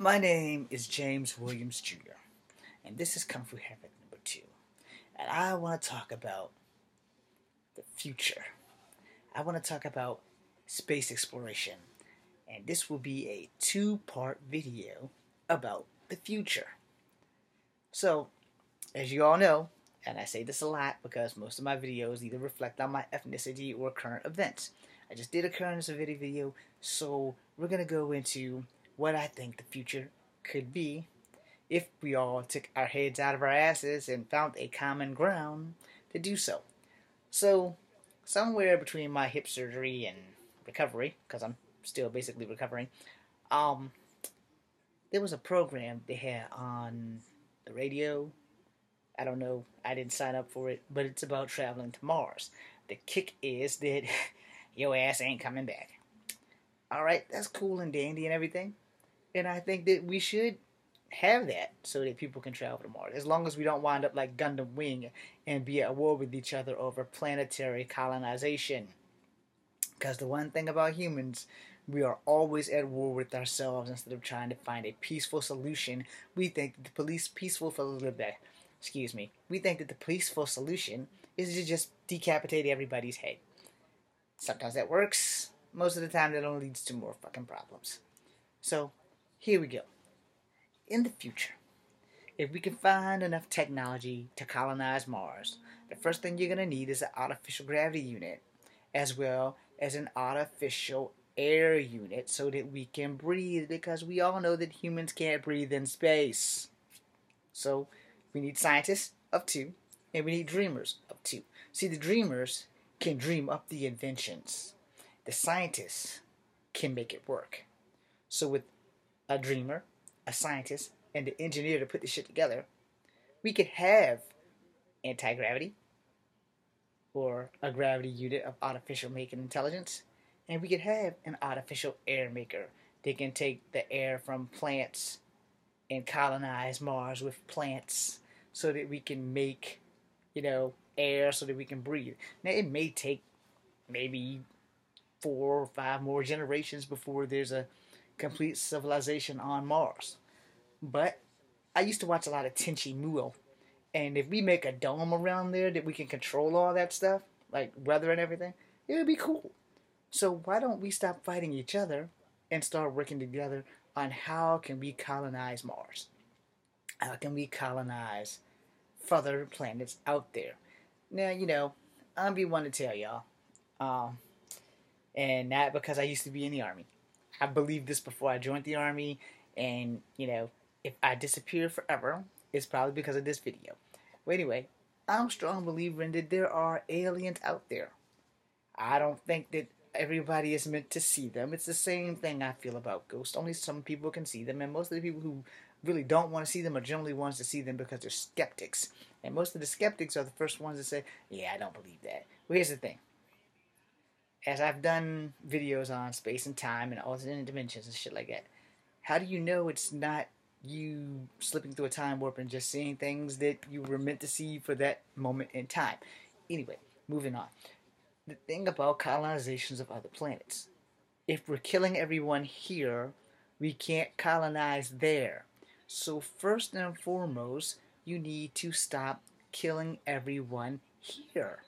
My name is James Williams Jr., and this is Kung Fu Habit number 2. And I want to talk about the future. I want to talk about space exploration. And this will be a two-part video about the future. So, as you all know, and I say this a lot because most of my videos either reflect on my ethnicity or current events. I just did a current event video, so we're going to go into what I think the future could be if we all took our heads out of our asses and found a common ground to do so. So, somewhere between my hip surgery and recovery, because I'm still basically recovering, there was a program they had on the radio. I don't know, I didn't sign up for it, but it's about traveling to Mars. The kick is that your ass ain't coming back. Alright, that's cool and dandy and everything. And I think that we should have that so that people can travel to Mars. As long as we don't wind up like Gundam Wing and be at war with each other over planetary colonization. Because the one thing about humans, we are always at war with ourselves instead of trying to find a peaceful solution. We think that the we think that the peaceful solution is to just decapitate everybody's head. Sometimes that works. Most of the time that only leads to more fucking problems. So, here we go. In the future, if we can find enough technology to colonize Mars, the first thing you're going to need is an artificial gravity unit, as well as an artificial air unit so that we can breathe, because we all know that humans can't breathe in space. So, we need scientists of 2, and we need dreamers of 2. See, the dreamers can dream up the inventions. The scientists can make it work. So with a dreamer, a scientist, and the engineer to put this shit together, we could have anti-gravity, or a gravity unit of artificial making intelligence, and we could have an artificial air maker. They can take the air from plants and colonize Mars with plants so that we can make, air so that we can breathe. Now, it may take maybe 4 or 5 more generations before there's a complete civilization on Mars. But I used to watch a lot of Tenchi Muyo, and if we make a dome around there that we can control all that stuff, like weather and everything, it would be cool. So why don't we stop fighting each other and start working together on how can we colonize Mars? How can we colonize further planets out there? Now, I'll be one to tell y'all, and not because I used to be in the Army. I believed this before I joined the Army, and, if I disappear forever, it's probably because of this video. Well, anyway, I'm a strong believer in that there are aliens out there. I don't think that everybody is meant to see them. It's the same thing I feel about ghosts. Only some people can see them, and most of the people who really don't want to see them are generally ones to see them because they're skeptics. And most of the skeptics are the first ones to say, yeah, I don't believe that. Well, here's the thing. As I've done videos on space and time and alternate dimensions and shit like that, how do you know it's not you slipping through a time warp and just seeing things that you were meant to see for that moment in time? Anyway, moving on. The thing about colonizations of other planets. If we're killing everyone here, we can't colonize there. So first and foremost, you need to stop killing everyone here.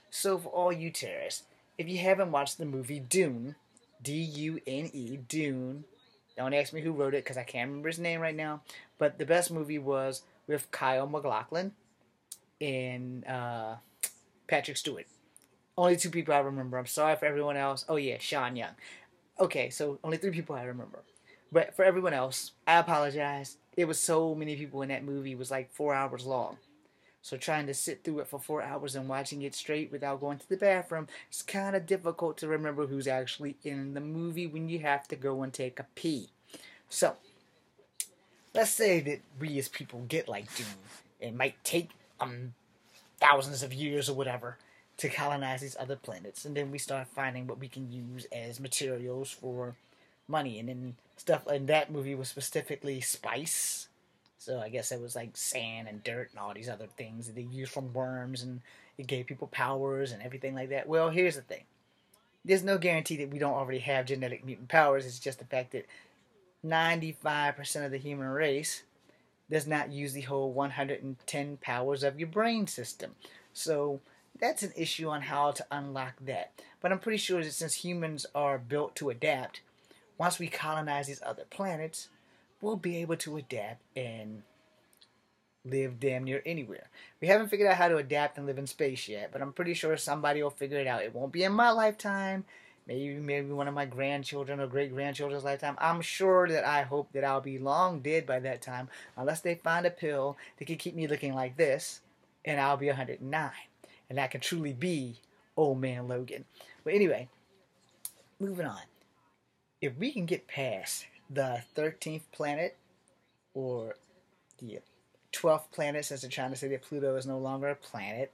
So for all you terrorists, if you haven't watched the movie Dune, D-U-N-E, Dune, don't ask me who wrote it because I can't remember his name right now, but the best movie was with Kyle MacLachlan and Patrick Stewart. Only 2 people I remember. I'm sorry for everyone else. Oh yeah, Sean Young. Okay, so only 3 people I remember. But for everyone else, I apologize. It was so many people in that movie. It was like 4 hours long. So trying to sit through it for 4 hours and watching it straight without going to the bathroom, it's kind of difficult to remember who's actually in the movie when you have to go and take a pee. So, let's say that we as people get like Dune. It might take thousands of years or whatever to colonize these other planets, and then we start finding what we can use as materials for money, and then stuff in that movie was specifically spice. So I guess it was like sand and dirt and all these other things that they used from worms, and it gave people powers and everything like that. Well, here's the thing. There's no guarantee that we don't already have genetic mutant powers. It's just the fact that 95% of the human race does not use the whole 110 powers of your brain system. So that's an issue on how to unlock that. But I'm pretty sure that since humans are built to adapt, once we colonize these other planets, we'll be able to adapt and live damn near anywhere. We haven't figured out how to adapt and live in space yet, but I'm pretty sure somebody will figure it out. It won't be in my lifetime. Maybe one of my grandchildren or great grandchildren's lifetime. I'm sure that I hope that I'll be long dead by that time, unless they find a pill that can keep me looking like this, and I'll be 109. And that can truly be old man Logan. But anyway, moving on. If we can get past the 13th planet, or the 12th planet, since they're trying to say that Pluto is no longer a planet,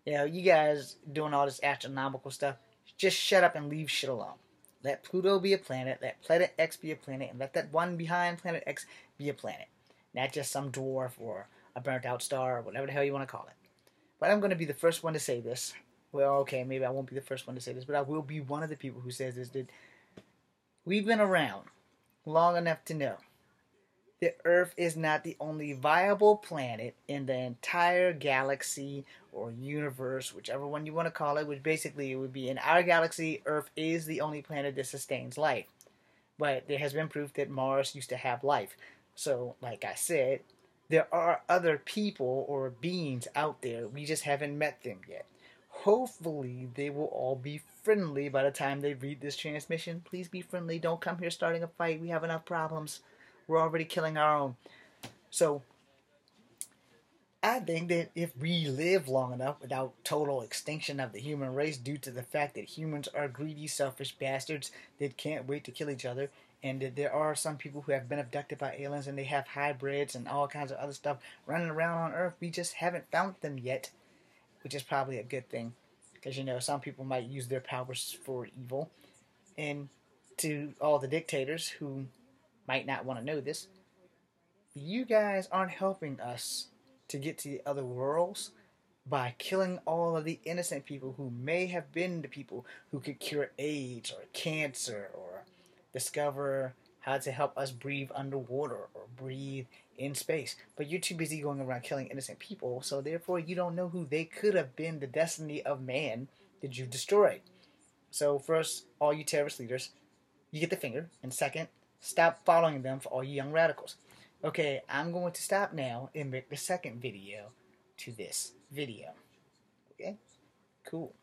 you guys doing all this astronomical stuff, just shut up and leave shit alone. Let Pluto be a planet, let Planet X be a planet, and let that one behind Planet X be a planet. Not just some dwarf or a burnt out star or whatever the hell you want to call it. But I'm going to be the first one to say this. Well, okay, maybe I won't be the first one to say this, but I will be one of the people who says this. We've been around long enough to know that Earth is not the only viable planet in the entire galaxy or universe, whichever one you want to call it, which basically it would be in our galaxy, Earth is the only planet that sustains life. But there has been proof that Mars used to have life. So, like I said, there are other people or beings out there. We just haven't met them yet. Hopefully, they will all be friendly by the time they read this transmission. Please be friendly. Don't come here starting a fight. We have enough problems. We're already killing our own. So, I think that if we live long enough without total extinction of the human race due to the fact that humans are greedy, selfish bastards that can't wait to kill each other, and that there are some people who have been abducted by aliens and they have hybrids and all kinds of other stuff running around on Earth, we just haven't found them yet, which is probably a good thing. Because, some people might use their powers for evil. And to all the dictators who might not want to know this, you guys aren't helping us to get to the other worlds by killing all of the innocent people who may have been the people who could cure AIDS or cancer or discover how to help us breathe underwater or breathe in space. But you're too busy going around killing innocent people, so therefore you don't know who they could have been, the destiny of man that you've destroyed. So first, all you terrorist leaders, you get the finger. And second, stop following them for all you young radicals. Okay, I'm going to stop now and make the second video to this video. Okay? Cool.